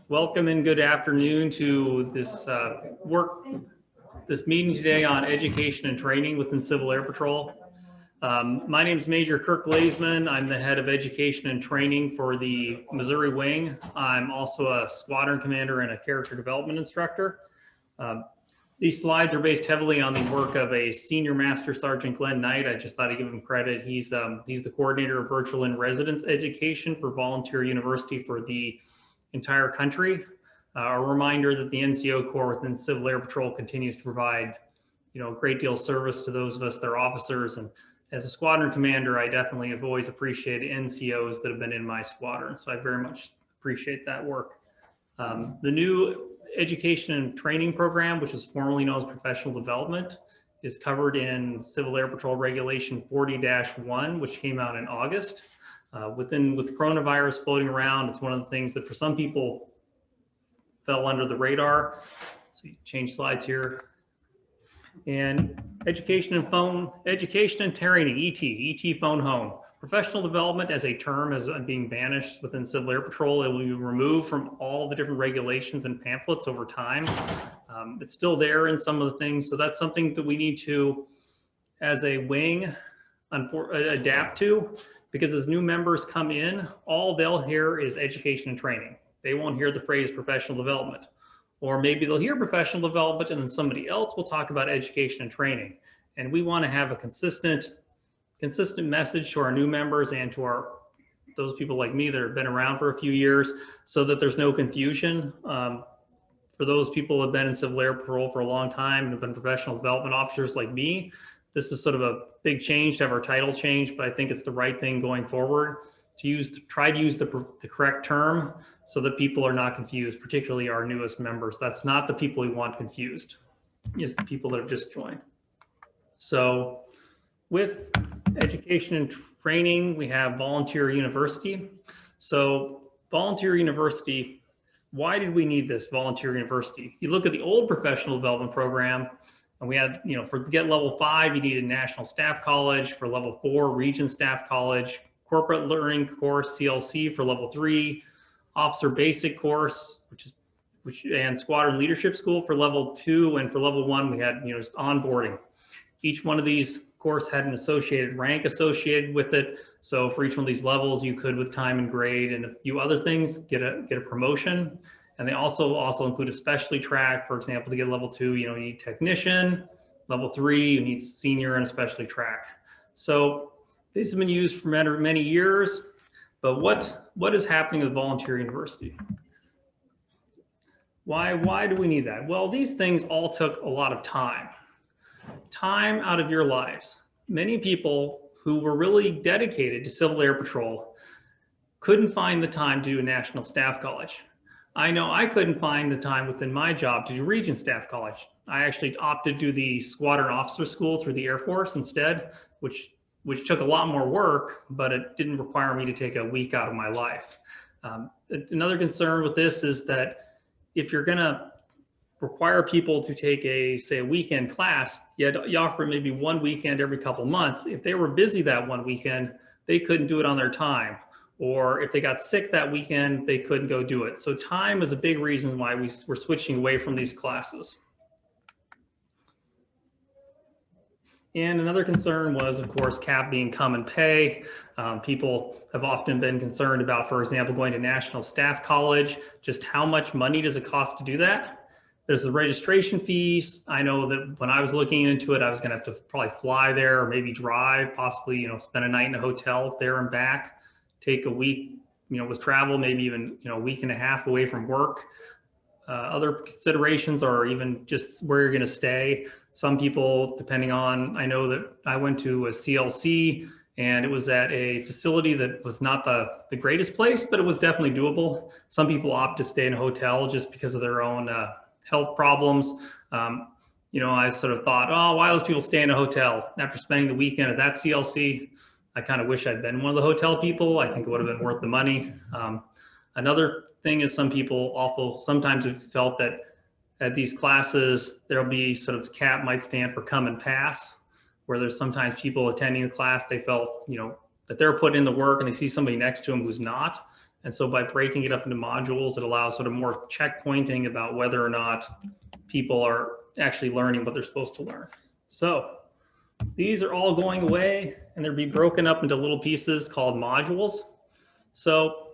Welcome and good afternoon to this meeting today on education and training within Civil Air Patrol. My name is Major Kurt Glaesemann. I'm the head of education and training for the Missouri Wing. I'm also a squadron commander and a character development instructor. These slides are based heavily on the work of a senior master sergeant, Glenn Knight. I just thought I'd give him credit. He's the coordinator of virtual and residence education for Volunteer University for the entire country. A reminder that the NCO Corps within Civil Air Patrol continues to provide, a great deal of service to those of us that are officers. And as a squadron commander, I definitely have always appreciated NCOs that have been in my squadron. So I very much appreciate that work. The new education and training program, which is formerly known as professional development, is covered in Civil Air Patrol Regulation 40-1, which came out in August. With coronavirus floating around, it's one of the things that for some people fell under the radar. Let's see, change slides here. And education and training, ET phone home. Professional development as a term is being banished within Civil Air Patrol. It will be removed from all the different regulations and pamphlets over time. It's still there in some of the things. So that's something that we need to, as a wing, adapt to. Because as new members come in, all they'll hear is education and training. They won't hear the phrase professional development. Or maybe they'll hear professional development and then somebody else will talk about education and training. And we want to have a consistent message to our new members and to those people like me that have been around for a few years so that there's no confusion. For those people who have been in Civil Air Patrol for a long time and have been professional development officers like me, this is sort of a big change to have our title change, but I think it's the right thing going forward to try to use the correct term so that people are not confused, particularly our newest members. That's not the people we want confused. It's the people that have just joined. So with education and training, we have Volunteer University. So Volunteer University, why did we need this Volunteer University? You look at the old professional development program, and we had, to get level 5, you needed National Staff College. For level 4, Region Staff College, Corporate Learning Course, CLC for level 3, Officer Basic Course, and Squadron Leadership School for level 2, and for level 1, we had, just onboarding. Each one of these course had an associated rank associated with it. So for each one of these levels, you could, with time and grade and a few other things, get a promotion. And they also include a specialty track. For example, to get level 2, you need technician. Level 3, you need senior and a specialty track. So these have been used for many years. But what is happening with Volunteer University? Why do we need that? Well, these things all took a lot of time out of your lives. Many people who were really dedicated to Civil Air Patrol couldn't find the time to do a National Staff College. I know I couldn't find the time within my job to do Region Staff College. I actually opted to do the Squadron Officer School through the Air Force instead, which took a lot more work, but it didn't require me to take a week out of my life. Another concern with this is that if you're gonna require people to take a weekend class, you offer maybe one weekend every couple months. If they were busy that one weekend, they couldn't do it on their time. Or if they got sick that weekend, they couldn't go do it. So time is a big reason why we're switching away from these classes. And another concern was, of course, CAP being common pay. People have often been concerned about, for example, going to National Staff College. Just how much money does it cost to do that? There's the registration fees. I know that when I was looking into it, I was gonna have to probably fly there or maybe drive, possibly, spend a night in a hotel there and back. Take a week, with travel, maybe even, a week and a half away from work. Other considerations are even just where you're going to stay. Some people, depending on, I know that I went to a CLC and it was at a facility that was not the greatest place, but it was definitely doable. Some people opt to stay in a hotel just because of their own health problems. I sort of thought, oh, why those people stay in a hotel? After spending the weekend at that CLC, I kind of wish I'd been one of the hotel people. I think it would have been worth the money. Another thing is some people sometimes have felt that at these classes, there'll be sort of CAP might stand for come and pass, where there's sometimes people attending the class, they felt, that they're put in the work and they see somebody next to them who's not. And so by breaking it up into modules, it allows sort of more checkpointing about whether or not people are actually learning what they're supposed to learn. So these are all going away, and they'll be broken up into little pieces called modules. So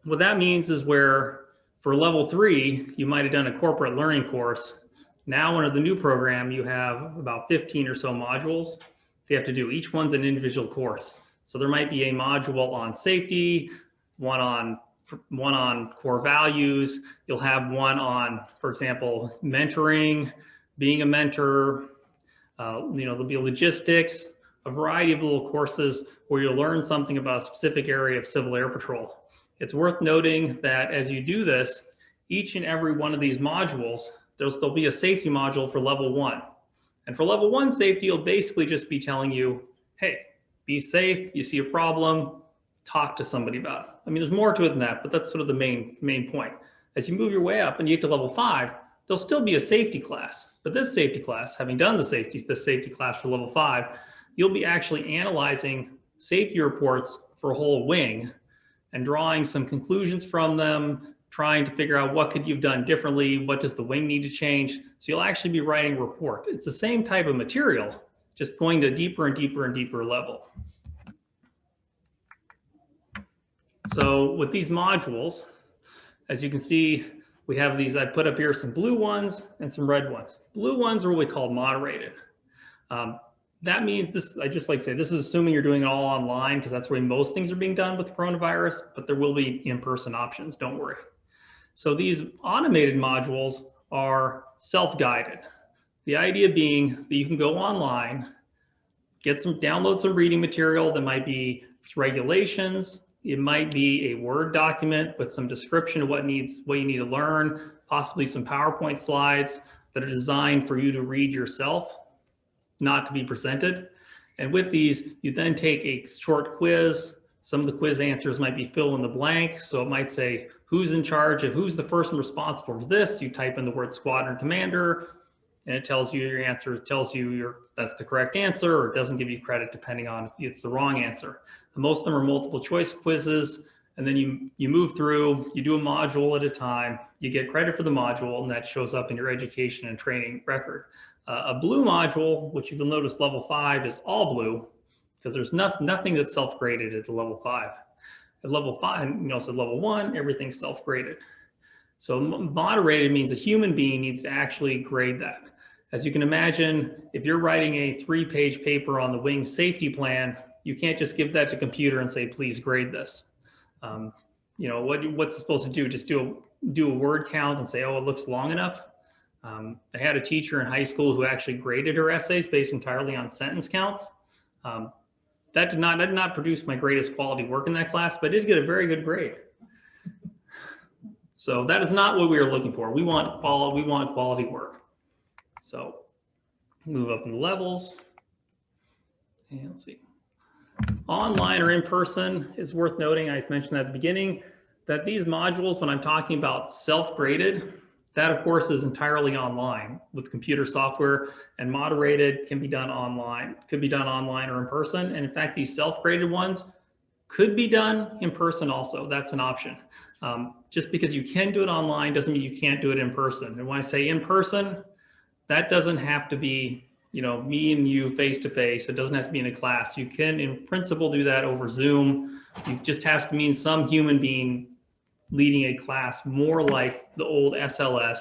what that means is where for level 3, you might have done a corporate learning course. Now under the new program, you have about 15 or so modules you have to do. Each one's an individual course. So there might be a module on safety, one on core values. You'll have one on, for example, mentoring, being a mentor. There'll be logistics, a variety of little courses where you'll learn something about a specific area of Civil Air Patrol. It's worth noting that as you do this, each and every one of these modules, there'll be a safety module for level 1. And for level 1 safety, you'll basically just be telling you, hey, be safe, you see a problem, talk to somebody about it. I mean, there's more to it than that, but that's sort of the main point. As you move your way up and you get to level 5, there'll still be a safety class. But this safety class, having done the safety class for level 5, you'll be actually analyzing safety reports for a whole wing and drawing some conclusions from them, trying to figure out what could you've done differently, what does the wing need to change. So you'll actually be writing a report. It's the same type of material, just going to deeper and deeper and deeper level. So with these modules, as you can see, we have these, I put up here some blue ones and some red ones. Blue ones are what we call moderated. That means this, I just like to say, this is assuming you're doing it all online because that's where most things are being done with coronavirus, but there will be in-person options, don't worry. So these automated modules are self-guided. The idea being that you can go online, download some reading material that might be regulations. It might be a Word document with some description of what you need to learn, possibly some PowerPoint slides that are designed for you to read yourself, not to be presented. And with these, you then take a short quiz. Some of the quiz answers might be fill in the blank. So it might say, who's in charge of, who's the person responsible for this? You type in the word squadron commander, and it tells you your answer, tells you that's the correct answer, or it doesn't give you credit depending on if it's the wrong answer. And most of them are multiple choice quizzes, and then you move through, you do a module at a time, you get credit for the module, and that shows up in your education and training record. A blue module, which you'll notice level 5 is all blue, because there's nothing that's self-graded at the level 5. At level 5, so level 1, everything's self-graded. So moderated means a human being needs to actually grade that. As you can imagine, if you're writing a 3-page paper on the wing safety plan, you can't just give that to computer and say, please grade this. What's it supposed to do? Just do a word count and say, oh, it looks long enough. I had a teacher in high school who actually graded her essays based entirely on sentence counts. That did not produce my greatest quality work in that class, but I did get a very good grade. So that is not what we are looking for. We want quality work. So move up in the levels. And let's see. Online or in person is worth noting, I mentioned at the beginning, that these modules, when I'm talking about self-graded, that of course is entirely online with computer software, and moderated can be done online, could be done online or in person. And in fact, these self-graded ones could be done in person also. That's an option. Just because you can do it online doesn't mean you can't do it in person. And when I say in person, that doesn't have to be, me and you face to face. It doesn't have to be in a class. You can, in principle, do that over Zoom. It just has to mean some human being leading a class, more like the old SLS,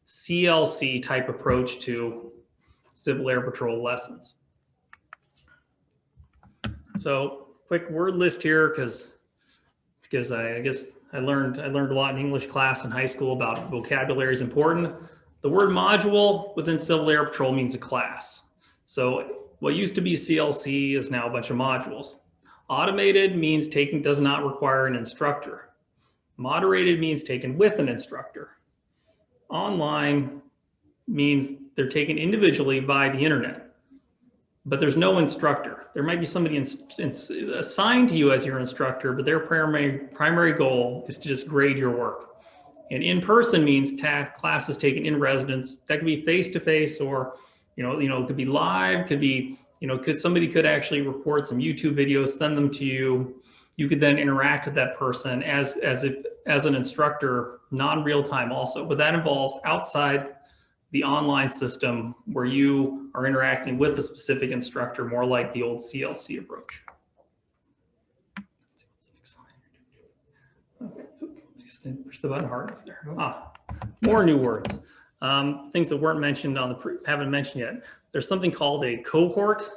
CLC type approach to Civil Air Patrol lessons. So quick word list here, because I guess I learned a lot in English class in high school about vocabulary is important. The word module within Civil Air Patrol means a class. So what used to be CLC is now a bunch of modules. Automated means does not require an instructor. Moderated means taken with an instructor. Online means they're taken individually by the internet, but there's no instructor. There might be somebody assigned to you as your instructor, but their primary goal is to just grade your work. And in-person means classes taken in residence. That could be face-to-face, or it could be live, could be, somebody could actually record some YouTube videos, send them to you. you could then interact with that person as an instructor, non-real time also, but that involves outside the online system where you are interacting with a specific instructor, more like the old CLC approach. Okay, push the button hard enough there. More new words. Things that weren't mentioned on the haven't mentioned yet. There's something called a cohort.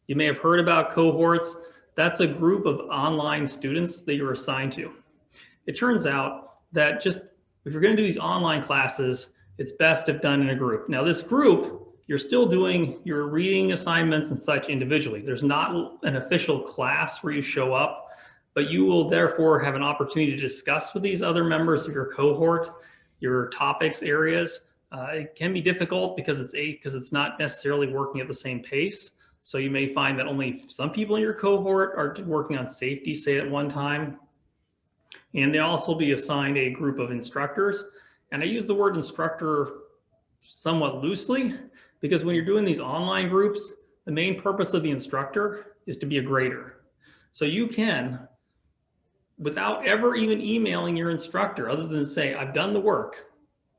You may have heard about cohorts. That's a group of online students that you're assigned to. It turns out that just if you're going to do these online classes, it's best if done in a group. Now, this group, you're still doing your reading assignments and such individually. There's not an official class where you show up, but you will therefore have an opportunity to discuss with these other members of your cohort, your topics areas. It can be difficult because it's not necessarily working at the same pace. So you may find that only some people in your cohort are working on safety, say at one time. And they'll also be assigned a group of instructors. And I use the word instructor somewhat loosely because when you're doing these online groups, the main purpose of the instructor is to be a grader. So you can, without ever even emailing your instructor, other than say, I've done the work,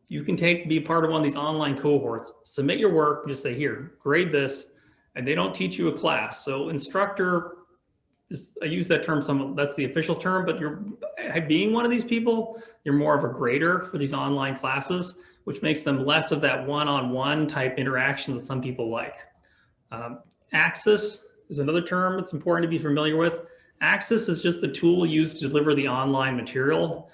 you can be part of one of these online cohorts, submit your work, just say, here, grade this, and they don't teach you a class. So instructor, I use that term, that's the official term, but you're being one of these people, you're more of a grader for these online classes, which makes them less of that one-on-one type interaction that some people like. Access is another term that's important to be familiar with. Access is just the tool used to deliver the online material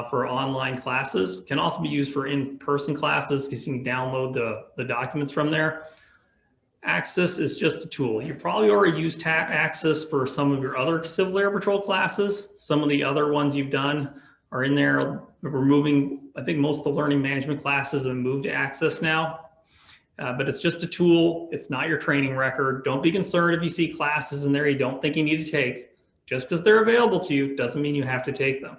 for online classes. Can also be used for in-person classes because you can download the documents from there. Access is just a tool. You probably already used Access for some of your other Civil Air Patrol classes. Some of the other ones you've done are in there. We're moving, I think most of the learning management classes have moved to Access now, but it's just a tool. It's not your training record. Don't be concerned if you see classes in there you don't think you need to take. Just because they're available to you doesn't mean you have to take them.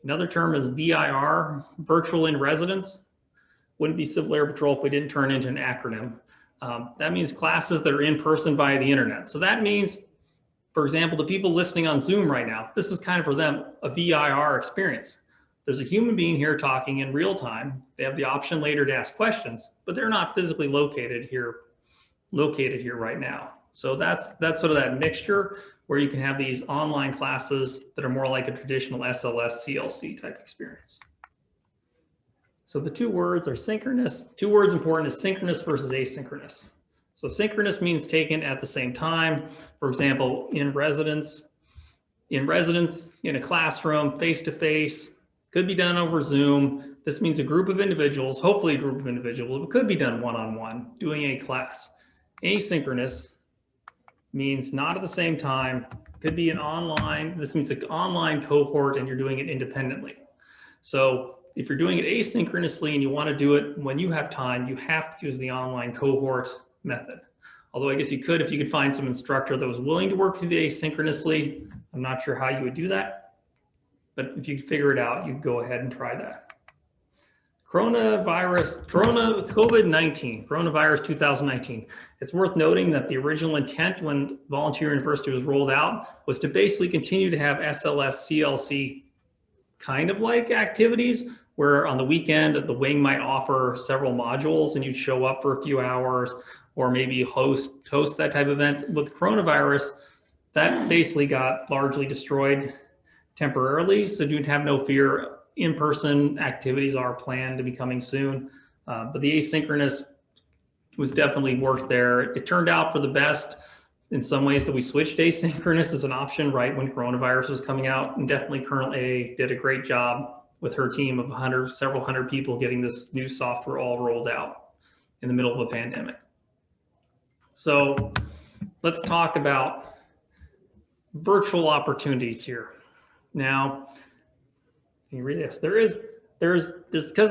Another term is VIR, Virtual in Residence. Wouldn't be Civil Air Patrol if we didn't turn it into an acronym. That means classes that are in person via the internet. So that means, for example, the people listening on Zoom right now, this is kind of for them a VIR experience. There's a human being here talking in real time. They have the option later to ask questions, but they're not physically located here right now. So that's sort of that mixture where you can have these online classes that are more like a traditional SLS CLC type experience. So the two words are synchronous. Two words important is synchronous versus asynchronous. So synchronous means taken at the same time. For example, in residence, in a classroom, face-to-face, could be done over Zoom. This means a group of individuals, hopefully a group of individuals, but could be done one-on-one, doing a class. Asynchronous means not at the same time, could be an online, this means an online cohort and you're doing it independently. So if you're doing it asynchronously and you want to do it when you have time, you have to use the online cohort method. Although I guess you could, if you could find some instructor that was willing to work with you asynchronously. I'm not sure how you would do that, but if you figure it out, you go ahead and try that. COVID-19, 2019. It's worth noting that the original intent when Volunteer University was rolled out was to basically continue to have SLS, CLC kind of like activities where on the weekend the wing might offer several modules and you'd show up for a few hours or maybe host that type of events. With coronavirus, that basically got largely destroyed temporarily. So do have no fear. In-person activities are planned to be coming soon, but the asynchronous was definitely worked there. It turned out for the best in some ways that we switched asynchronous as an option right when coronavirus was coming out, and definitely Colonel A did a great job with her team of several hundred people getting this new software all rolled out in the middle of a pandemic. So let's talk about virtual opportunities here. Now, can you read this? Because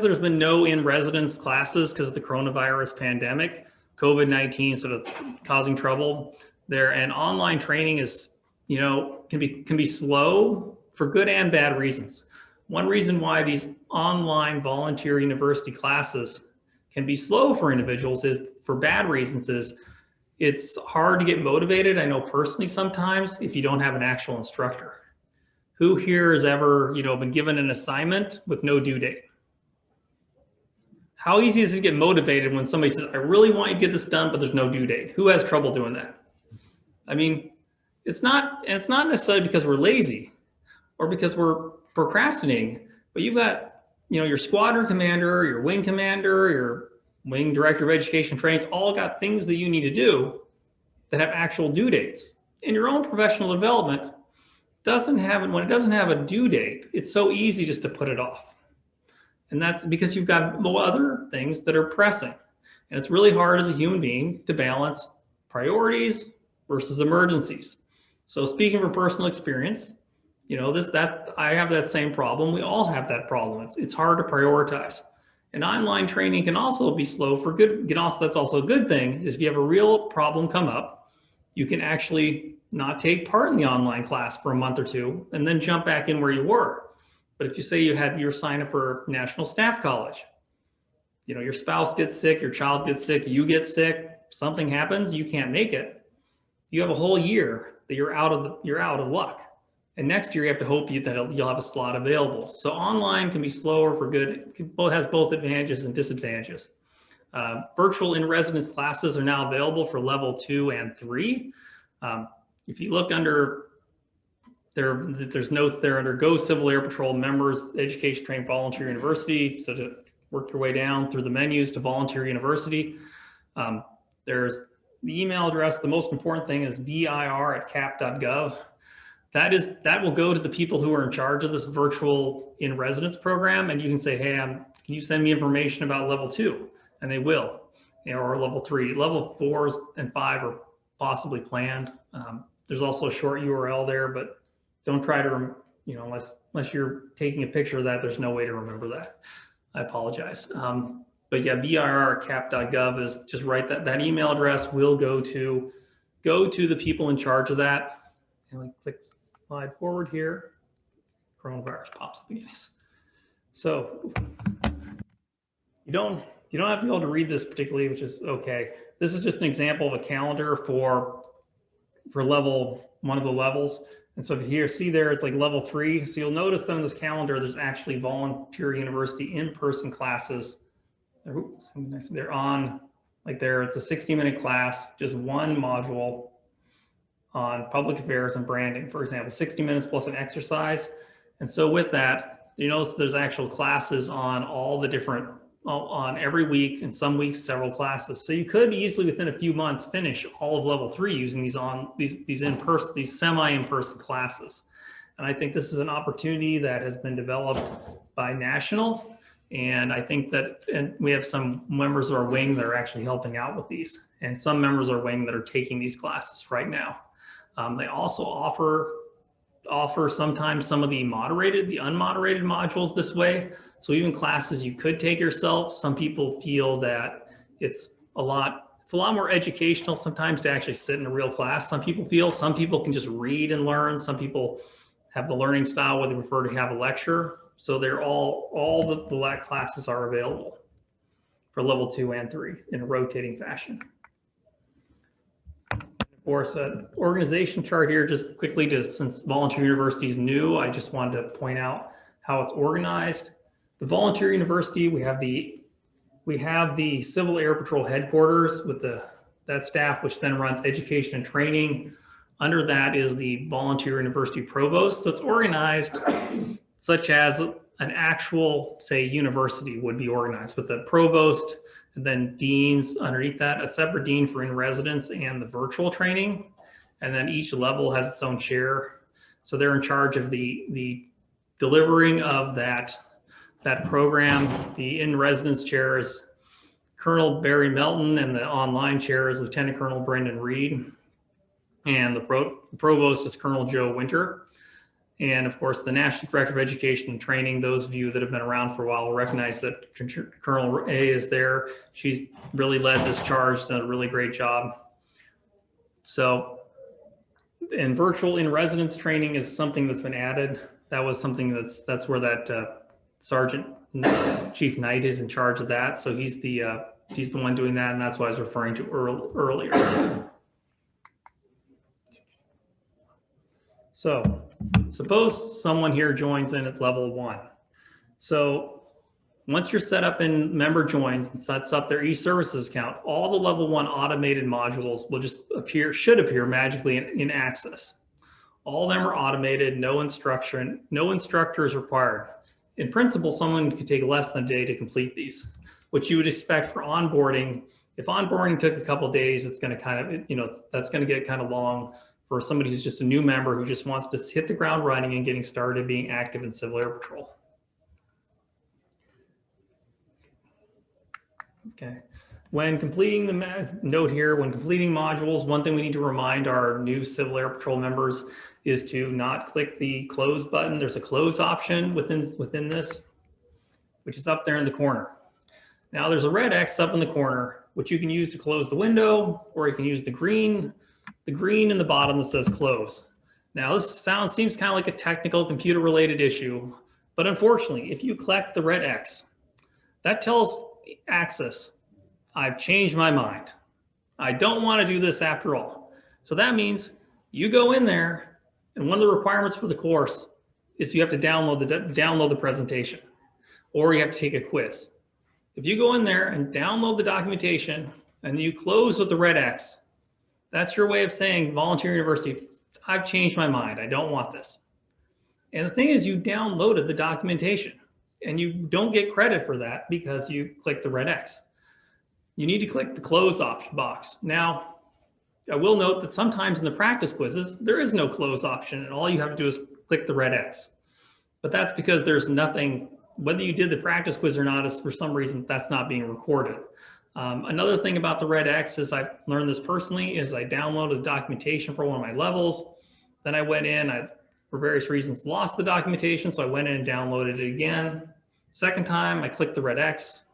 there's been no in-residence classes because of the coronavirus pandemic, COVID-19 sort of causing trouble there, and online training is, can be slow for good and bad reasons. One reason why these online volunteer university classes can be slow for individuals is for bad reasons is It's hard to get motivated. I know personally sometimes if you don't have an actual instructor. Who here has ever, been given an assignment with no due date? How easy is it to get motivated when somebody says, I really want you to get this done, but there's no due date? Who has trouble doing that? I mean, it's not necessarily because we're lazy or because we're procrastinating, but you've got, your squadron commander, your wing commander, your wing director of education trainings, all got things that you need to do that have actual due dates. In your own professional development, when it doesn't have a due date, it's so easy just to put it off. And that's because you've got other things that are pressing. And it's really hard as a human being to balance priorities versus emergencies. So speaking from personal experience, I have that same problem. We all have that problem. It's hard to prioritize. And online training can also be slow for good. That's also a good thing is if you have a real problem come up, you can actually not take part in the online class for a month or two and then jump back in where you were. But if you say you're signed up for National Staff College, your spouse gets sick, your child gets sick, you get sick, something happens, you can't make it. You have a whole year that you're out of luck. And next year you have to hope that you'll have a slot available. So online can be slower for good. It has both advantages and disadvantages. Virtual in-residence classes are now available for level 2 and 3. If you look under there's notes there under Go Civil Air Patrol Members Education Trained Volunteer University. So to work your way down through the menus to Volunteer University, there's the email address. The most important thing is vir@cap.gov. That will go to the people who are in charge of this virtual in-residence program, and you can say, hey, can you send me information about level 2? And they will, or level 3. Level 4s and 5 are possibly planned. There's also a short URL there, but don't try to, unless you're taking a picture of that, there's no way to remember that. I apologize. But yeah, vir@cap.gov is just right. That email address will go to the people in charge of that. And click slide forward here. Coronavirus pops up again. So you don't have to be able to read this particularly, which is okay. This is just an example of a calendar for level, one of the levels. And so if you see there, it's like level 3. So you'll notice that on this calendar, there's actually Volunteer University in-person classes. They're on, like there, it's a 60-minute class, just one module on public affairs and branding, for example, 60 minutes plus an exercise. And so with that, you notice there's actual classes on all the different, on every week, and some weeks, several classes. So you could easily within a few months finish all of level 3 using these in-person, these semi-in-person classes. And I think this is an opportunity that has been developed by National. And I think and we have some members of our wing that are actually helping out with these, and some members of our wing that are taking these classes right now. They also offer sometimes some of the unmoderated modules this way. So even classes you could take yourself, some people feel that it's a lot more educational sometimes to actually sit in a real class. Some people can just read and learn. Some people have the learning style where they prefer to have a lecture. So they're all the LAC classes are available for level 2 and 3 in a rotating fashion. Of course, an organization chart here, just quickly, since Volunteer University is new, I just wanted to point out how it's organized. The Volunteer University, we have the Civil Air Patrol headquarters with that staff, which then runs education and training. Under that is the Volunteer University Provost. So it's organized such as an actual, say, university would be organized with the provost and then deans underneath that, a separate dean for in-residence and the virtual training. And then each level has its own chair. So they're in charge of the delivering of that program. The in-residence chair is Colonel Barry Melton, and the online chair is Lieutenant Colonel Brendan Reed. And the provost is Colonel Joe Winter. And of course, the National Director of Education and Training, those of you that have been around for a while will recognize that Colonel A is there. She's really led this charge, done a really great job. So, and virtual in-residence training is something that's been added. That was something that's where that Sergeant Chief Knight is in charge of that. So he's the he's the one doing that, and that's what I was referring to earlier. So suppose someone here joins in at level 1. So once you're set up in member joins and sets up their e-services account, all the level 1 automated modules will just should appear magically in Access. All of them are automated, no instructor is required. In principle, someone could take less than a day to complete these, which you would expect for onboarding. If onboarding took a couple of days, it's going to kind of, that's going to get kind of long for somebody who's just a new member who just wants to hit the ground running and getting started being active in Civil Air Patrol. Okay. When completing the note here, when completing modules, one thing we need to remind our new Civil Air Patrol members is to not click the close button. There's a close option within this, which is up there in the corner. Now there's a red X up in the corner, which you can use to close the window, or you can use the green in the bottom that says close. Now this seems kind of like a technical computer related issue, but unfortunately, if you click the red X, that tells Access, I've changed my mind. I don't want to do this after all. So that means you go in there, and one of the requirements for the course is you have to download the presentation, or you have to take a quiz. If you go in there and download the documentation and you close with the red X, that's your way of saying, Volunteer University, I've changed my mind. I don't want this. And the thing is, you downloaded the documentation, and you don't get credit for that because you clicked the red X. You need to click the close option box. Now, I will note that sometimes in the practice quizzes, there is no close option, and all you have to do is click the red X. But that's because there's nothing, whether you did the practice quiz or not, is for some reason that's not being recorded. Another thing about the red X is I've learned this personally is I downloaded documentation for one of my levels. Then I went in, I, for various reasons, lost the documentation. So I went in and downloaded it again. Second time, I clicked the red X.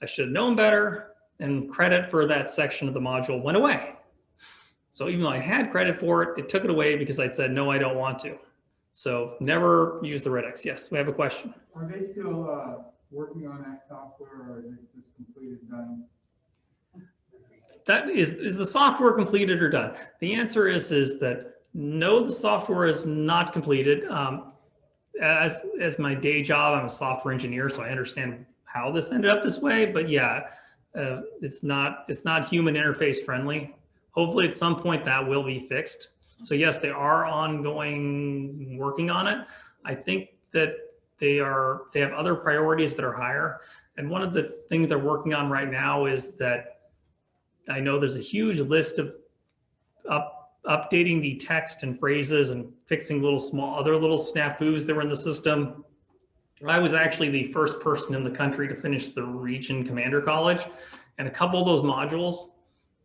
I should have known better, and credit for that section of the module went away. So even though I had credit for it, it took it away because I said, no, I don't want to. So never use the red X. Yes, we have a question. Are they still working on that software, or is it just completed, done? That is the software completed or done? The answer is that no, the software is not completed. As my day job, I'm a software engineer, so I understand how this ended up this way. But yeah, it's not human interface friendly. Hopefully, at some point that will be fixed. So yes, they are ongoing working on it. I think that they have other priorities that are higher. And one of the things they're working on right now is that I know there's a huge list of updating the text and phrases and fixing other little snafus that were in the system. I was actually the first person in the country to finish the Region Commander College, and a couple of those modules,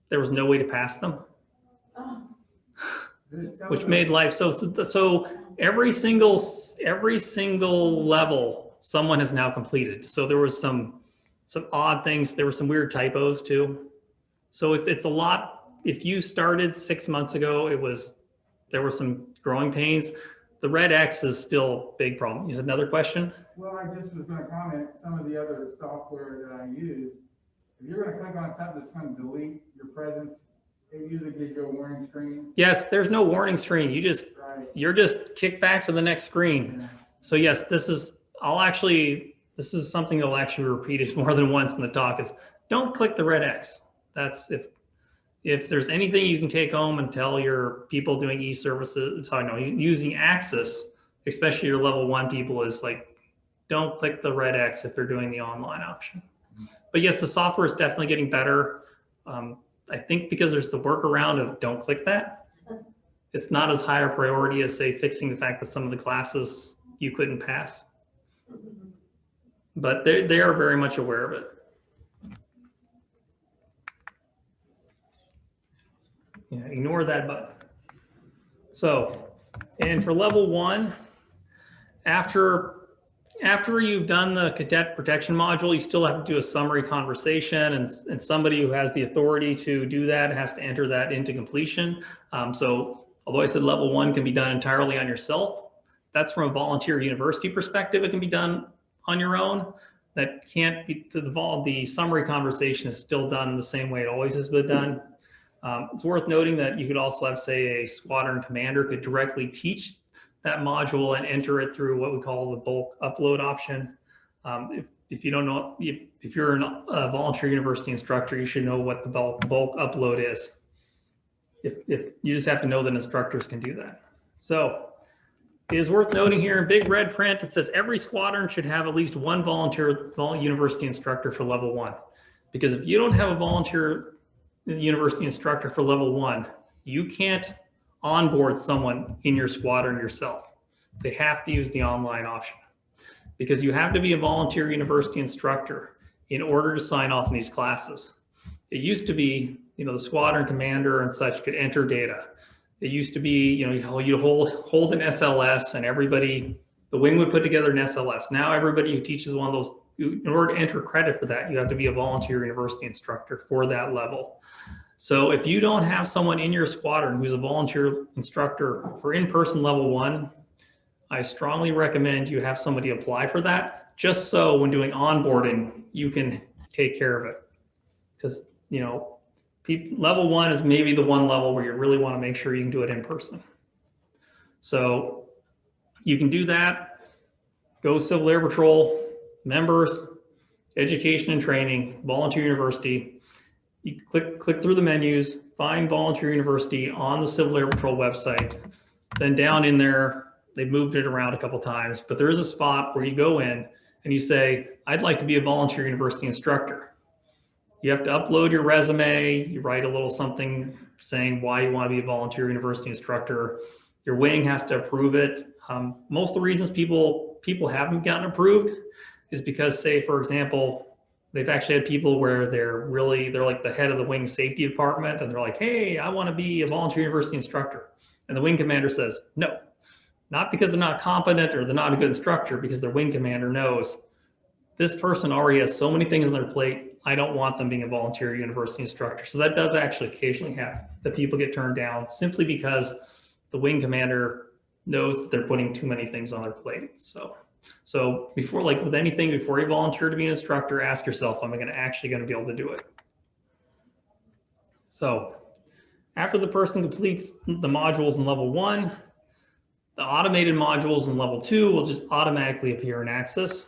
there was no way to pass them. Oh. Which made life so every single level someone has now completed. So there was some odd things. There were some weird typos too. So it's a lot. If you started 6 months ago, there were some growing pains. The red X is still a big problem. You had another question? Well, I just was going to comment, some of the other software that I use, if you're going to click on something that's going to delete your presence, it usually gives you a warning screen. Yes, there's no warning screen. You're just kicked back to the next screen. Yeah. So yes, this is something that'll actually be repeated more than once in the talk is don't click the red X. That's if there's anything you can take home and tell your people doing e-services, using Access, especially your level 1 people, is like, don't click the red X if they're doing the online option. But yes, the software is definitely getting better. I think because there's the workaround of don't click that. It's not as high a priority as, say, fixing the fact that some of the classes you couldn't pass. But they are very much aware of it. Yeah, ignore that button. So, and for level 1, after you've done the cadet protection module, you still have to do a summary conversation, and somebody who has the authority to do that has to enter that into completion. So although I said level 1 can be done entirely on yourself, that's from a volunteer university perspective. It can be done on your own. that can't be, the summary conversation is still done the same way it always has been done. It's worth noting that you could also have, say, a squadron commander could directly teach that module and enter it through what we call the bulk upload option. If you don't know, if you're a volunteer university instructor, you should know what the bulk upload is. If you just have to know that instructors can do that. So it is worth noting here in big red print, it says every squadron should have at least one volunteer university instructor for level 1. Because if you don't have a volunteer university instructor for level 1, you can't onboard someone in your squadron yourself. They have to use the online option, because you have to be a volunteer university instructor in order to sign off in these classes. It used to be, the squadron commander and such could enter data. It used to be, you'd hold an SLS and everybody, the wing would put together an SLS. Now everybody who teaches one of those, in order to enter credit for that, you have to be a volunteer university instructor for that level. So if you don't have someone in your squadron who's a volunteer instructor for in-person level 1, I strongly recommend you have somebody apply for that, just so when doing onboarding, you can take care of it. Because, level 1 is maybe the one level where you really want to make sure you can do it in person. So you can do that. Go Civil Air Patrol, members, education and training, volunteer university. You click through the menus, find volunteer university on the Civil Air Patrol website. Then down in there, they've moved it around a couple times, but there is a spot where you go in and you say, I'd like to be a volunteer university instructor. You have to upload your resume. You write a little something saying why you want to be a volunteer university instructor. Your wing has to approve it. Most of the reasons people haven't gotten approved is because, say, for example, they've actually had people where they're like the head of the wing safety department, and they're like, hey, I want to be a volunteer university instructor. And the wing commander says, no, not because they're not competent or they're not a good instructor, because their wing commander knows this person already has so many things on their plate. I don't want them being a volunteer university instructor. So that does actually occasionally happen, that people get turned down simply because the wing commander knows that they're putting too many things on their plate. So before, like with anything, before you volunteer to be an instructor, ask yourself, am I actually going to be able to do it? So after the person completes the modules in level 1, the automated modules in level 2 will just automatically appear in Access.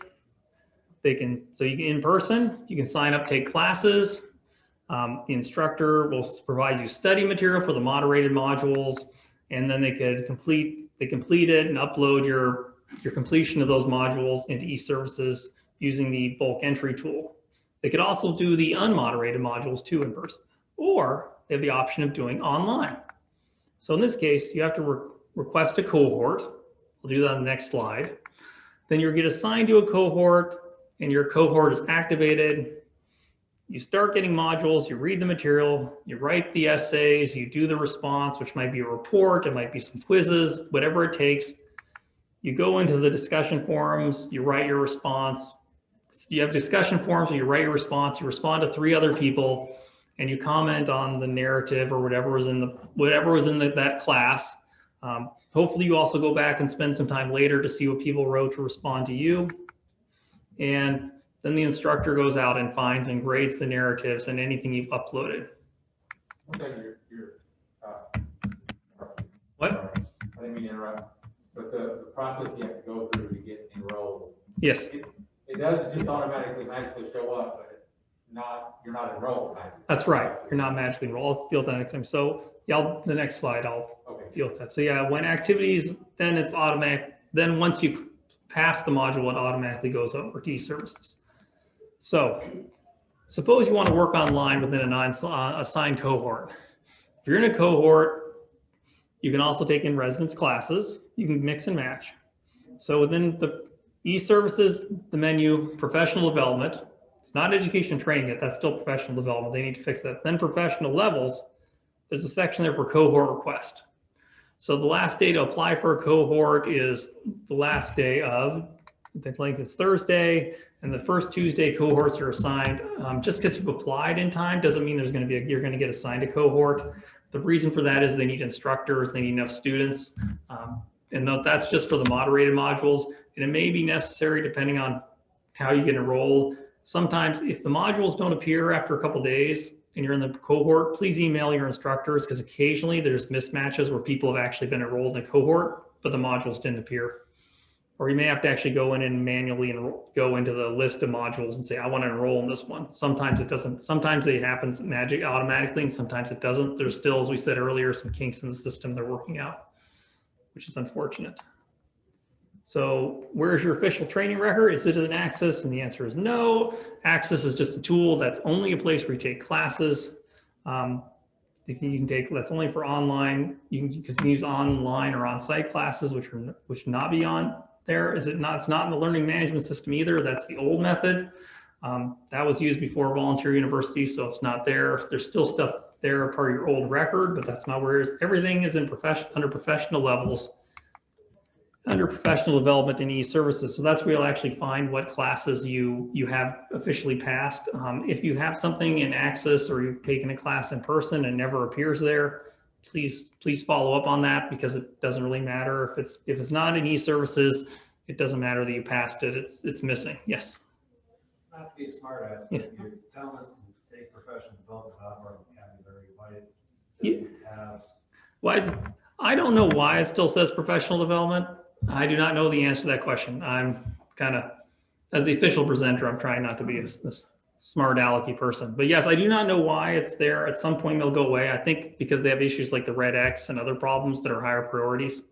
In person, you can sign up, take classes. The instructor will provide you study material for the moderated modules, and then they complete it and upload your completion of those modules into e-services using the bulk entry tool. They could also do the unmoderated modules too in person, or they have the option of doing online. So in this case, you have to request a cohort. We'll do that on the next slide. Then you'll get assigned to a cohort, and your cohort is activated. You start getting modules, you read the material, you write the essays, you do the response, which might be a report, it might be some quizzes, whatever it takes. You go into the discussion forums, you write your response. You have discussion forums, you write your response, you respond to 3 other people, and you comment on the narrative or whatever was in that class. Hopefully you also go back and spend some time later to see what people wrote to respond to you. And then the instructor goes out and finds and grades the narratives and anything you've uploaded. What? I didn't mean to interrupt, but the process you have to go through to get enrolled. Yes. It does just automatically magically show up, but you're not enrolled. That's right. You're not magically enrolled. I'll deal with that next time. So yeah, the next slide, I'll deal with that. So yeah, when activities, then it's automatic. Then once you pass the module, it automatically goes over to e-services. So suppose you want to work online within an assigned cohort. If you're in a cohort, you can also take in residence classes. You can mix and match. So within the e-services, the menu, professional development, it's not education and training yet, that's still professional development. They need to fix that. Then professional levels, there's a section there for cohort request. So the last day to apply for a cohort is the last day of, I think it's Thursday, and the first Tuesday cohorts are assigned. Just because you've applied in time doesn't mean you're going to get assigned a cohort. The reason for that is they need instructors, they need enough students. And that's just for the moderated modules. And it may be necessary depending on how you get enrolled. Sometimes if the modules don't appear after a couple days and you're in the cohort, please email your instructors, because occasionally there's mismatches where people have actually been enrolled in a cohort, but the modules didn't appear. Or you may have to actually go in and manually go into the list of modules and say, I want to enroll in this one. Sometimes it doesn't. Sometimes it happens magic automatically, and sometimes it doesn't. There's still, as we said earlier, some kinks in the system they're working out, which is unfortunate. So where's your official training record? Is it in Access? And the answer is no. Access is just a tool. That's only a place where you take classes. You can take, that's only for online, because you can use online or on-site classes, which not be on there. Is it not? It's not in the learning management system either. That's the old method. That was used before volunteer university, so it's not there. There's still stuff there part of your old record, but that's not where it is. Everything is in under professional levels, under professional development and e-services. So that's where you'll actually find what classes you have officially passed. If you have something in Access or you've taken a class in person and never appears there, please follow up on that, because it doesn't really matter. If it's not in e-services, it doesn't matter that you passed it. It's missing. Yes. Not to be a smart ass, but you're telling us to take professional development out of our vocabulary. Why is I don't know why it still says professional development. I do not know the answer to that question. I'm kind of, as the official presenter, I'm trying not to be this smart alecky person. But yes, I do not know why it's there. At some point, they'll go away. I think because they have issues like the red X and other problems that are higher priorities.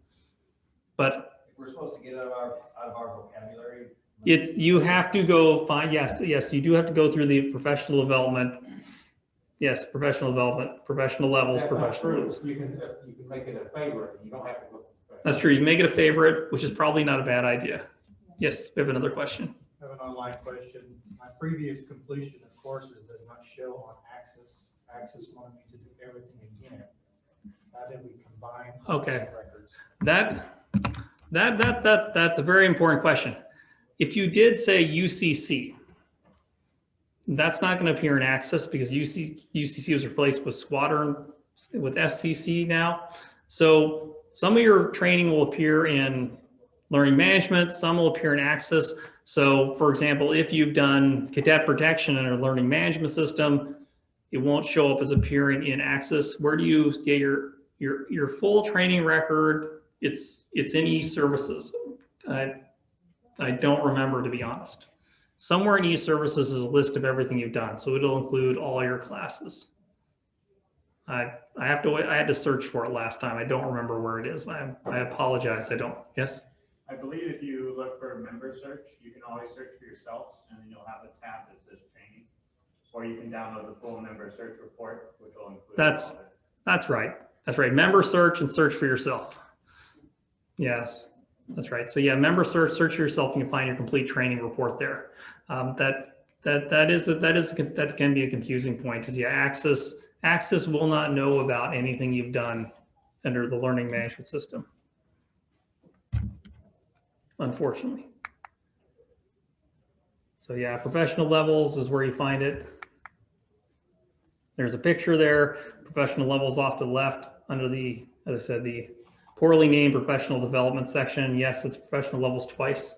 But if we're supposed to get out of our vocabulary, you have to go find, yes, you do have to go through the professional development. Yes, professional development, professional levels, professional levels. You can make it a favorite. You don't have to go. That's true. You can make it a favorite, which is probably not a bad idea. Yes, we have another question. I have an online question. My previous completion of courses does not show on Access. Access wanted me to do everything again. How did we combine Okay. records? That's a very important question. If you did say UCC, that's not going to appear in Access, because UCC was replaced with Squadron with SCC now. So some of your training will appear in learning management, some will appear in Access. So for example, if you've done cadet protection in a learning management system, it won't show up as appearing in Access. Where do you get your full training record? It's in e-services. I don't remember, to be honest. Somewhere in e-services is a list of everything you've done. So it'll include all your classes. I had to search for it last time. I don't remember where it is. I apologize. I don't. Yes? I believe if you look for a member search, you can always search for yourself, and then you'll have a tab that says training, or you can download the full member search report, which will include That's right. That's right. Member search and search for yourself. Yes, that's right. So yeah, member search for yourself, and you can find your complete training report there. That can be a confusing point, because yeah, Access will not know about anything you've done under the learning management system, unfortunately. So yeah, professional levels is where you find it. There's a picture there. Professional levels off to the left under the, as I said, the poorly named professional development section. Yes, it's professional levels twice.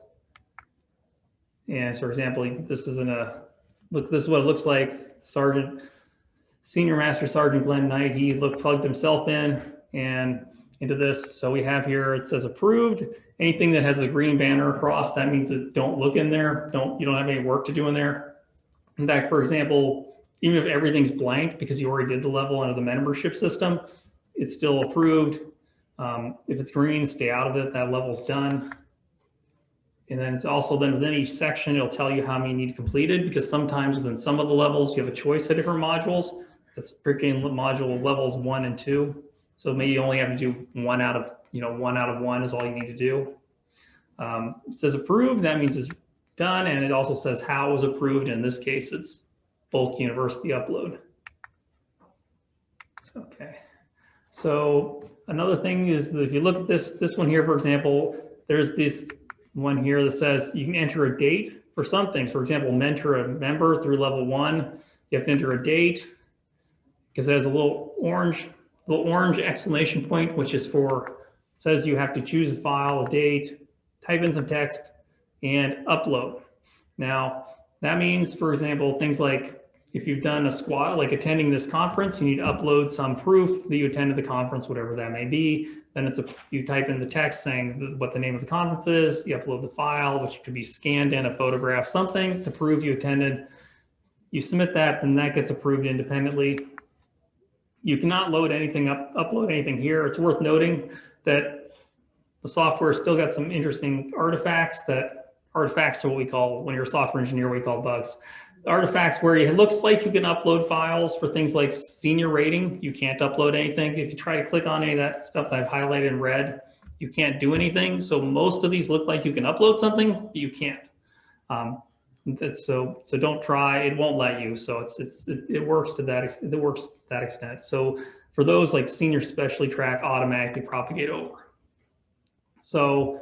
And so, for example, this is this is what it looks like. Senior Master Sergeant Glenn Knight, he plugged himself in and into this. So we have here, it says approved. Anything that has a green banner across, that means that don't look in there. You don't have any work to do in there. In fact, for example, even if everything's blank because you already did the level under the membership system, it's still approved. If it's green, stay out of it. That level's done. And then it's also then within each section, it'll tell you how many you need completed, because sometimes within some of the levels, you have a choice of different modules. It's freaking module levels 1 and 2. So maybe you only have to do one out of one is all you need to do. It says approved, that means it's done. And it also says how it was approved. In this case, it's bulk university upload. Okay. So another thing is that if you look at this one here, for example, there's this one here that says you can enter a date for some things. For example, mentor a member through level 1. You have to enter a date, because it has a little orange exclamation point, which is says you have to choose a file, a date, type in some text, and upload. Now, that means, for example, things like if you've done a squad, like attending this conference, you need to upload some proof that you attended the conference, whatever that may be. Then you type in the text saying what the name of the conference is, you upload the file, which could be scanned in, a photograph, something to prove you attended. You submit that, and that gets approved independently. You cannot load anything upload anything here. It's worth noting that the software still got some interesting artifacts. Artifacts are what we call, when you're a software engineer, we call bugs. Artifacts where it looks like you can upload files for things like senior rating. You can't upload anything. If you try to click on any of that stuff that I've highlighted in red, you can't do anything. So most of these look like you can upload something, but you can't. So don't try. It won't let you. So it works to that extent. So for those like senior specialty track, automatically propagate over. So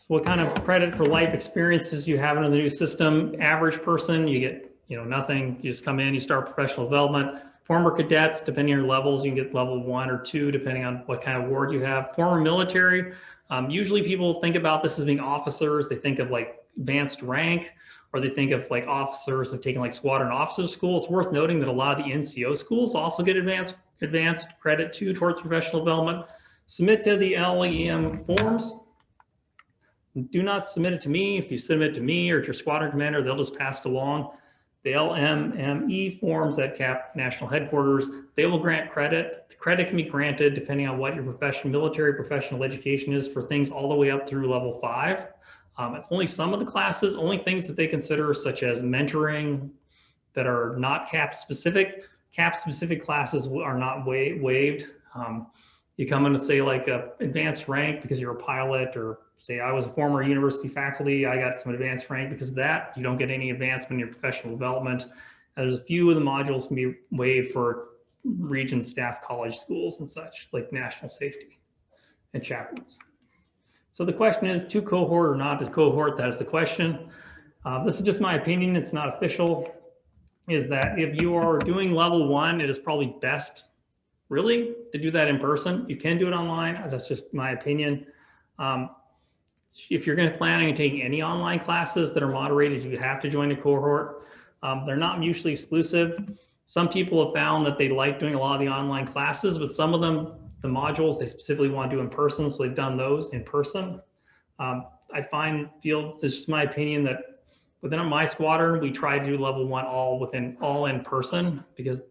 what kind of credit for life experiences you have in the new system? Average person, you get nothing. You just come in, you start professional development. Former cadets, depending on your levels, you can get level 1 or 2, depending on what kind of award you have. Former military, usually people think about this as being officers. They think of like advanced rank, or they think of like officers have taken like squadron officer school. It's worth noting that a lot of the NCO schools also get advanced credit too towards professional development. Submit to the LEM forms. Do not submit it to me. If you submit it to me or to your squadron commander, they'll just pass it along. The LMME forms at CAP National Headquarters, they will grant credit. The credit can be granted depending on what your military professional education is for things all the way up through level 5. It's only some of the classes, only things that they consider such as mentoring that are not CAP specific. CAP specific classes are not waived. You come in and say like a advanced rank because you're a pilot, or say I was a former university faculty, I got some advanced rank because of that. You don't get any advancement in your professional development. And there's a few of the modules can be waived for region staff college schools and such, like national safety and chaplains. So the question is, to cohort or not to cohort? That's the question. This is just my opinion. It's not official. Is that if you are doing level 1, it is probably best really to do that in person. You can do it online. That's just my opinion. If you're going to planning on taking any online classes that are moderated, you have to join a cohort. They're not mutually exclusive. Some people have found that they like doing a lot of the online classes, but some of them, the modules, they specifically want to do in person, so they've done those in person. Feel this is my opinion, that within my squadron, we try to do level 1 all in person, because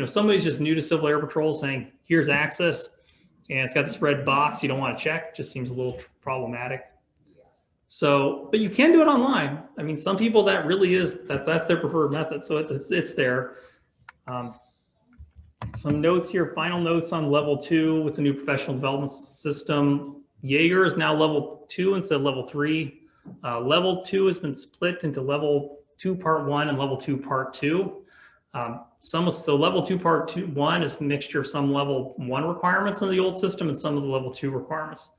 somebody's just new to Civil Air Patrol saying, here's access, and it's got this red box you don't want to check. It just seems a little problematic. So, but you can do it online. I mean, some people that really is, that's their preferred method. So it's there. Some notes here, final notes on level 2 with the new professional development system. Jaeger is now level 2 instead of level 3. Level 2 has been split into level 2 part 1 and level 2 part 2. So level 2 part 1 is a mixture of some level 1 requirements in the old system and some of the level 2 requirements.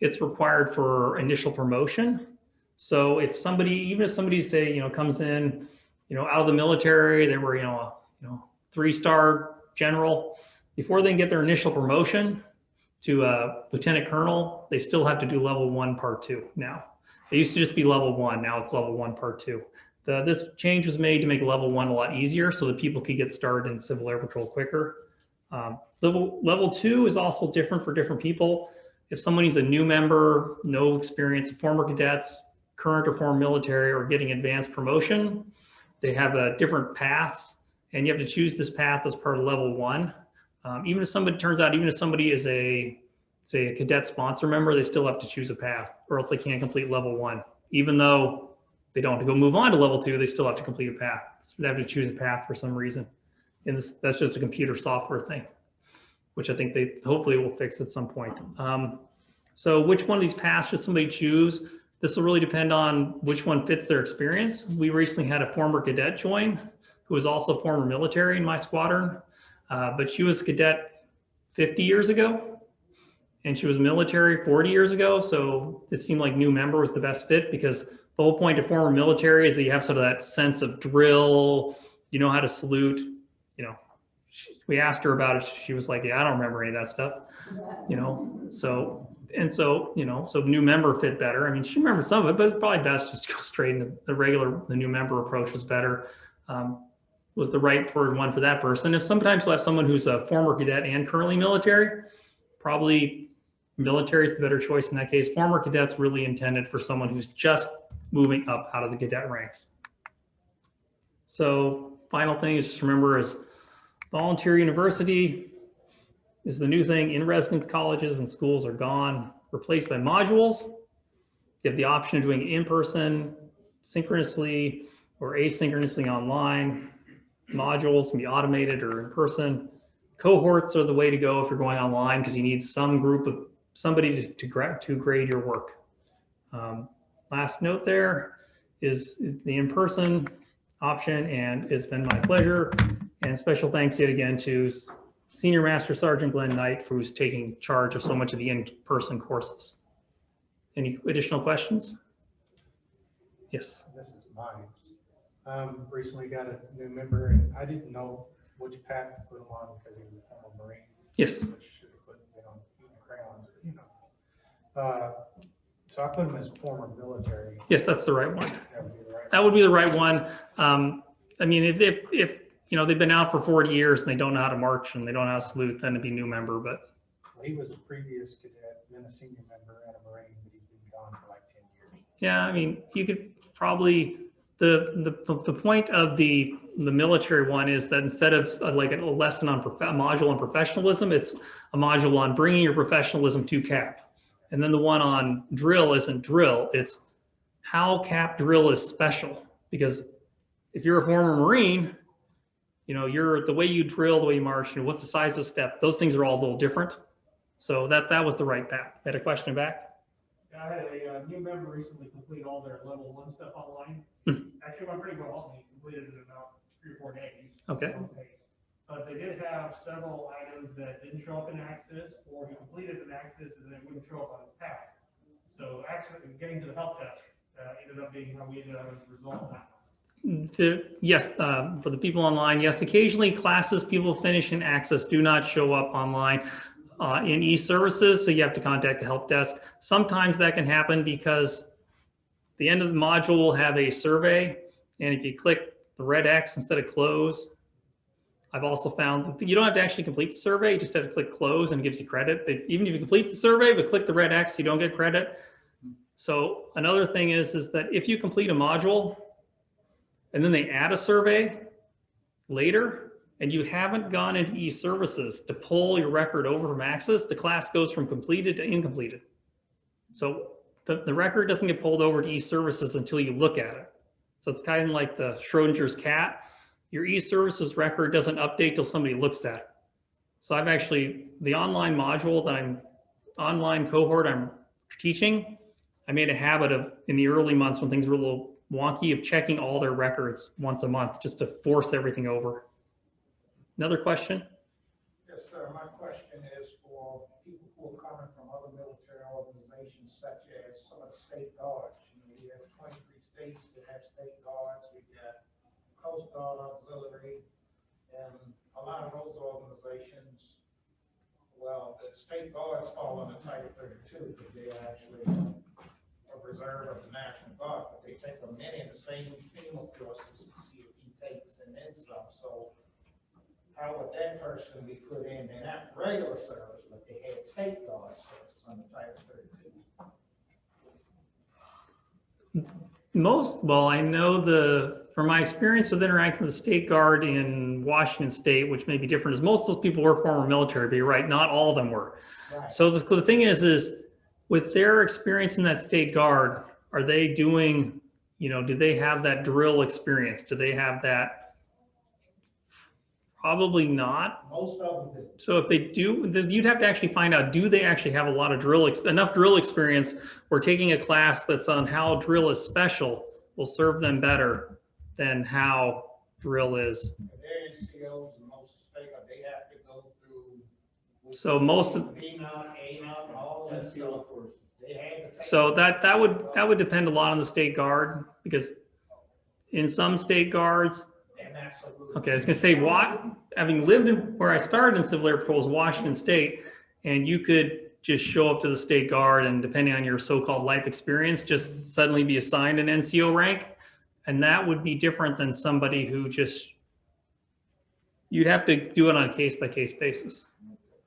It's required for initial promotion. So if somebody, even if somebody say, comes in, out of the military, they were, a 3-star general, before they can get their initial promotion to lieutenant colonel, they still have to do level 1 part 2 now. It used to just be level 1. Now it's level 1 part 2. This change was made to make level 1 a lot easier so that people could get started in Civil Air Patrol quicker. Level 2 is also different for different people. If somebody's a new member, no experience, former cadets, current or former military, or getting advanced promotion, they have different paths, and you have to choose this path as part of level 1. Even if somebody is a cadet sponsor member, they still have to choose a path, or else they can't complete level 1. Even though they don't have to go move on to level 2, they still have to complete a path. So they have to choose a path for some reason. And that's just a computer software thing, which I think they hopefully will fix at some point. So which one of these paths should somebody choose? This will really depend on which one fits their experience. We recently had a former cadet join who was also former military in my squadron, but she was cadet 50 years ago, and she was military 40 years ago. So it seemed like new member was the best fit, because the whole point of former military is that you have sort of that sense of drill, you know how to salute. We asked her about it. She was like, yeah, I don't remember any of that stuff, so And so, you know, so new member fit better. I mean, she remembers some of it, but it's probably best just to go straight into the new member approach was better. Was the right one for that person. If sometimes you'll have someone who's a former cadet and currently military, probably military is the better choice in that case. Former cadet's really intended for someone who's just moving up out of the cadet ranks. So final thing is just remember is volunteer university is the new thing. In-residence colleges and schools are gone, replaced by modules. You have the option of doing in-person, synchronously, or asynchronously online. Modules can be automated or in person. Cohorts are the way to go if you're going online because you need some group of somebody to grade your work. Last note there is the in-person option, and it's been my pleasure. And special thanks yet again to Senior Master Sergeant Glenn Knight, who's taking charge of so much of the in-person courses. Any additional questions? Yes. This is mine. Recently got a new member, and I didn't know which path to put him on because he was a former Marine. Yes. Which should have put him on eating crayons, you know. So I put him as former military. Yes, that's the right one. That would be the right. That would be the right one. I mean, if you know they've been out for 40 years and they don't know how to march and they don't know how to salute, then it'd be new member. But He was a previous cadet, then a senior member and a Marine, but he's been gone for like 10 years. yeah, I mean, you could probably the point of the military one is that instead of like a lesson on module on professionalism, it's a module on bringing your professionalism to CAP. And then the one on drill isn't drill, it's how CAP drill is special. Because if you're a former Marine, you know, the way you drill, the way you march, you know, what's the size of step, those things are all a little different. So that was the right path. Had a question back? I had a new member recently complete all their level 1 stuff online. Actually went pretty well. He completed it in about 3 or 4 days. Okay. But they did have several items that didn't show up in Axis, or he completed an Axis and it wouldn't show up on his path. So actually getting to the help desk ended up being how we ended up resolving that. Yes, for the people online, yes, occasionally classes people finish in Access do not show up online in e-services, so you have to contact the help desk. Sometimes that can happen because the end of the module will have a survey, and if you click the red X instead of close, I've also found that you don't have to actually complete the survey, you just have to click close and it gives you credit. But even if you complete the survey but click the red X, you don't get credit. So another thing is that if you complete a module and then they add a survey later and you haven't gone into e-services to pull your record over from Access, the class goes from completed to incompleted. So the record doesn't get pulled over to e-services until you look at it. So it's kind of like the Schrodinger's cat. Your e-services record doesn't update till somebody looks at it. So I've actually, the online module that online cohort I'm teaching, I made a habit of, in the early months when things were a little wonky, of checking all their records once a month just to force everything over. Another question? Yes, sir. My question is for people who are coming from other military organizations, such as some of the state guards. You know, we have 23 states that have state guards. We got Coast Guard Auxiliary, and a lot of those organizations, well, the state guards fall under Title 32 because they're actually a reserve of the National Guard, but they take many of the same FEMA courses to see if he takes and then some. So how would that person be put in? They're not regular service, but they had state guard service under Title 32. Well, I know from my experience with interacting with the State Guard in Washington State, which may be different, is most of those people were former military, but you're right, not all of them were. Right. So the thing is with their experience in that State Guard, are they doing, you know, do they have that drill experience? Do they have that? Probably not. Most of them do. So if they do, then you'd have to actually find out, do they actually have a lot of enough drill experience, or taking a class that's on how drill is special will serve them better than how drill is. They're NCOs and most of the state, they have to go through. So most of, B-Not, A-Not, all that stuff. They had to take. so that would depend a lot on the State Guard, because in some State Guards, okay, I was gonna say, having lived in where I started in Civil Air Patrol was Washington State, and you could just show up to the state guard and depending on your so-called life experience, just suddenly be assigned an NCO rank. And that would be different than somebody who just, you'd have to do it on a case-by-case basis.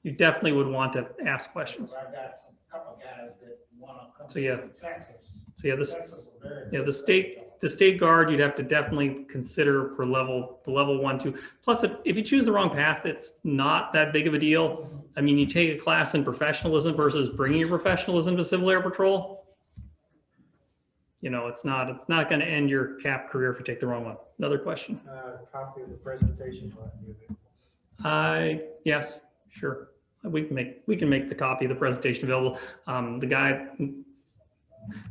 You definitely would want to ask questions. I've got some couple guys that want to come So, yeah. to Texas. So yeah, Texas is very yeah, good. the state guard, you'd have to definitely consider for the level 1, 2. Plus, if you choose the wrong path, it's not that big of a deal. I mean, you take a class in professionalism versus bringing your professionalism to Civil Air Patrol. You know, it's not going to end your CAP career if you take the wrong one. Another question. Copy of the presentation. will be available. Yes, sure. We can make the copy of the presentation available. The guy,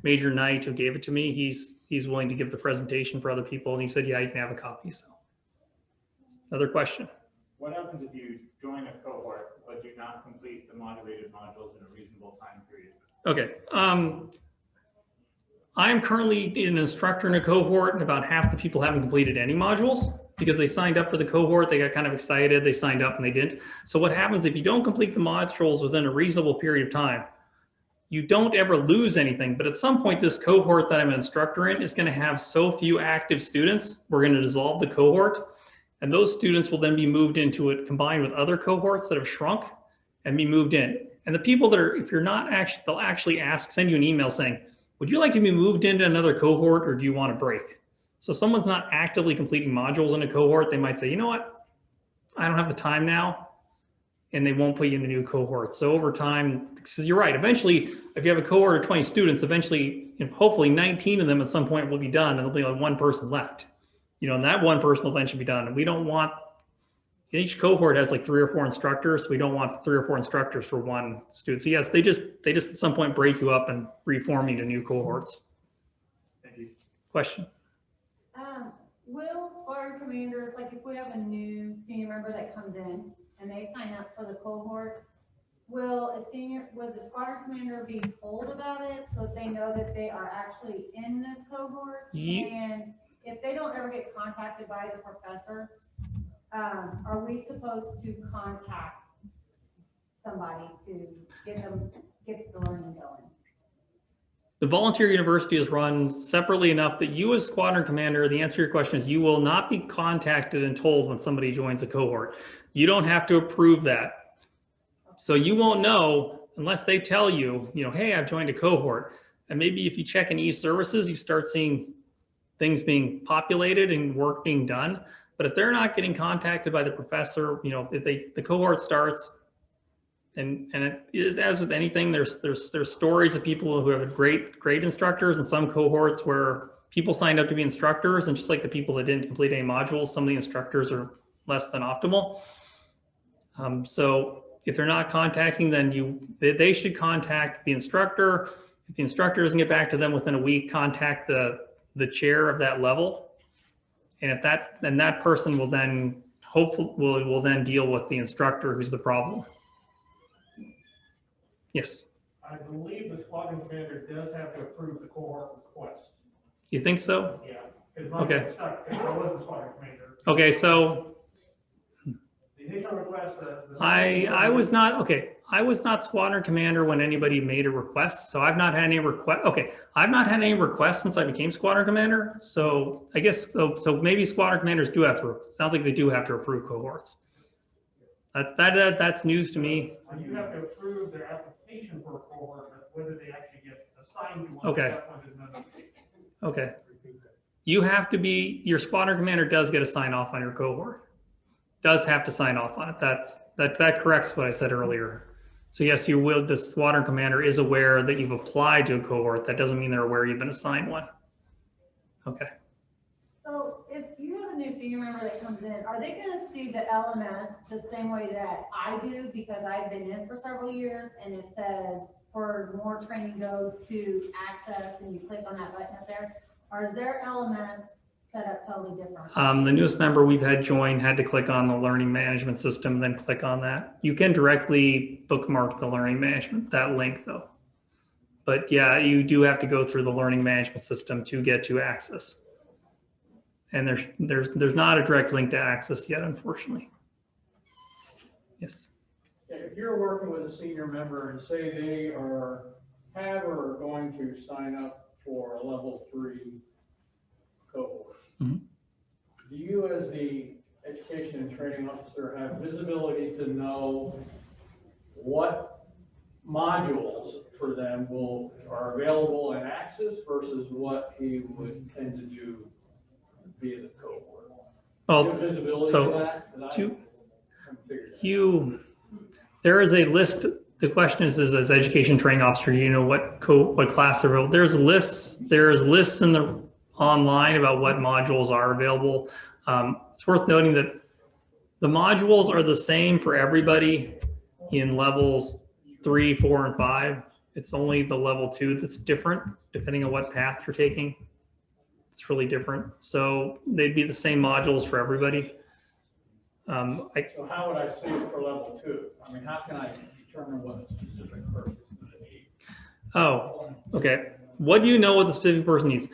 Major Knight, who gave it to me, he's willing to give the presentation for other people, and he said, yeah, you can have a copy. So, another question. What happens if you join a cohort but do not complete the modulated modules in a reasonable time period? Okay. I am currently an instructor in a cohort, and about half the people haven't completed any modules because they signed up for the cohort. They got kind of excited. They signed up and they didn't. So what happens if you don't complete the modules within a reasonable period of time? You don't ever lose anything, but at some point, this cohort that I'm an instructor in is going to have so few active students, we're going to dissolve the cohort, and those students will then be moved into it, combined with other cohorts that have shrunk and be moved in. And the people that are, if you're not actually, they'll actually send you an email saying, would you like to be moved into another cohort or do you want a break? So if someone's not actively completing modules in a cohort, they might say, you know what, I don't have the time now, and they won't put you in a new cohort. So over time, because you're right, eventually, if you have a cohort of 20 students, eventually, hopefully 19 of them at some point will be done, and there'll be like one person left. You know, and that one person will eventually be done. And we don't want, each cohort has like 3 or 4 instructors. So we don't want 3 or 4 instructors for one student. So yes, they just at some point break you up and reform you to new cohorts. Thank you. Question? Will squadron commanders, like if we have a new senior member that comes in and they sign up for the cohort, will the squadron commander be told about it so that they know that they are actually in this cohort? And if they don't ever get contacted by the professor, are we supposed to contact somebody to get the learning going? The volunteer university is run separately enough that you as squadron commander, the answer to your question is you will not be contacted and told when somebody joins a cohort. You don't have to approve that. So you won't know unless they tell you, hey, I've joined a cohort. And maybe if you check in e-services, you start seeing things being populated and work being done. But if they're not getting contacted by the professor, if the cohort starts, and it is, as with anything, there's stories of people who have great instructors, and some cohorts where people signed up to be instructors, and just like the people that didn't complete any modules, some of the instructors are less than optimal. So if they're not contacting, then they should contact the instructor. If the instructor doesn't get back to them within a week, contact the chair of that level. And if that person will then hopefully will then deal with the instructor who's the problem. Yes. I believe the squadron commander does have to approve the cohort request. You think so? Yeah. Okay. I was the squadron commander. Okay, so The initial request. I was not squadron commander when anybody made a request. So I've not had any request. Okay, I've not had any requests since I became squadron commander. So I guess so maybe squadron commanders do have to. Sounds like they do have to approve cohorts. That's news to me. You have to approve their application for a cohort, but whether they actually get assigned to one. Okay. That one is another thing. Okay. You have to be, your squadron commander does get a sign off on your cohort. Does have to sign off on it. That corrects what I said earlier. So yes, you will, the squadron commander is aware that you've applied to a cohort. That doesn't mean they're aware you've been assigned one. Okay. So if you have a new senior member that comes in, are they going to see the LMS the same way that I do, because I've been in for several years and it says for more training, go to access and you click on that button up there? Or is their LMS set up totally different? The newest member we've had join had to click on the learning management system, then click on that. You can directly bookmark the learning management, that link though. But yeah, you do have to go through the learning management system to get to access. And there's not a direct link to access yet, unfortunately. Yes. If you're working with a senior member and say they have or are going to sign up for a level 3 cohort, Mhm. do you as the education and training officer have visibility to know what modules for them are available in Access versus what he would tend to do via the cohort? Do you have visibility so to that? 'Cause I do haven't figured that out. there is a list. The question is as education training officer, do you know what class are available? There's lists in the online about what modules are available. It's worth noting that the modules are the same for everybody in levels 3, 4, and 5. It's only the level 2 that's different depending on what path you're taking. It's really different. So they'd be the same modules for everybody. So how would I see it for level 2? I mean, how can I determine what a specific person is going to need? Oh, okay. What do you know what the specific person needs?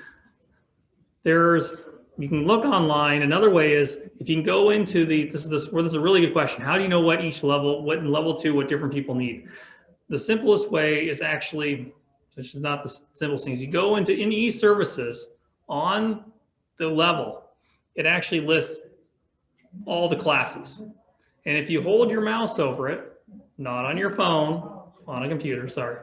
You can look online. Another way is if you can go into this is a really good question. How do you know what in level 2, what different people need? The simplest way is actually, which is not the simplest things. You go into e-services on the level, it actually lists all the classes. And if you hold your mouse over it, not on your phone, on a computer, sorry,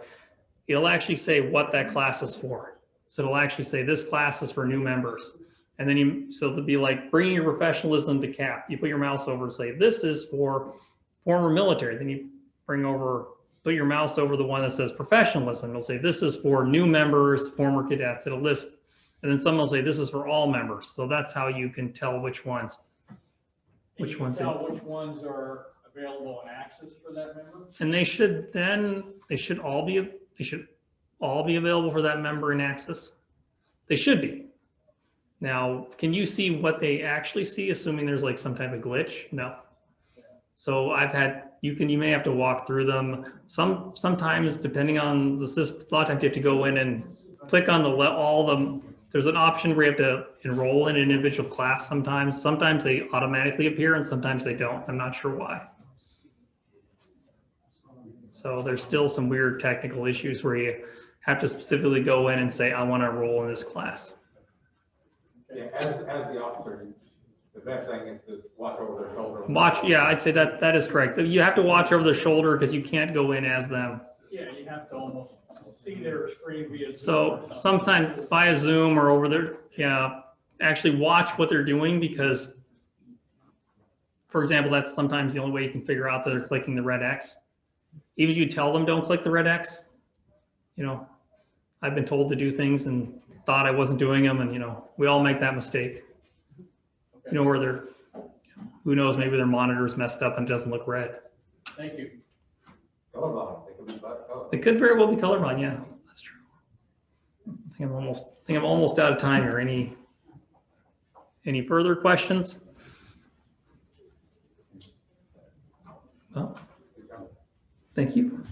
it'll actually say what that class is for. So it'll actually say this class is for new members. And then so it'll be like bringing your professionalism to CAP. You put your mouse over and say, this is for former military. Then you put your mouse over the one that says professionalism. It'll say, this is for new members, former cadets. It'll list, and then someone will say, this is for all members. So that's how you can tell which ones. Which ones are available in Access for that member? And they should all be available for that member in Access. They should be. Now, can you see what they actually see, assuming there's like some type of glitch? No. So you may have to walk through them. Sometimes, depending on the system, a lot of times you have to go in and click on all of them. There's an option where you have to enroll in an individual class sometimes. Sometimes they automatically appear and sometimes they don't. I'm not sure why. So there's still some weird technical issues where you have to specifically go in and say, I want to enroll in this class. Yeah, as the officer, the best thing is to watch over their shoulder. Yeah, I'd say that is correct. You have to watch over their shoulder because you can't go in as them. Yeah, you have to almost see their screen via Zoom. So sometimes via Zoom or over there, actually watch what they're doing because, for example, that's sometimes the only way you can figure out that they're clicking the red X. Even if you tell them don't click the red X, I've been told to do things and thought I wasn't doing them, and we all make that mistake. Where who knows, maybe their monitor's messed up and doesn't look red. Thank you. Colorblind, they could be color. It could very well be colorblind. Yeah, that's true. I think I'm almost out of time here. Any further questions? Well, thank you.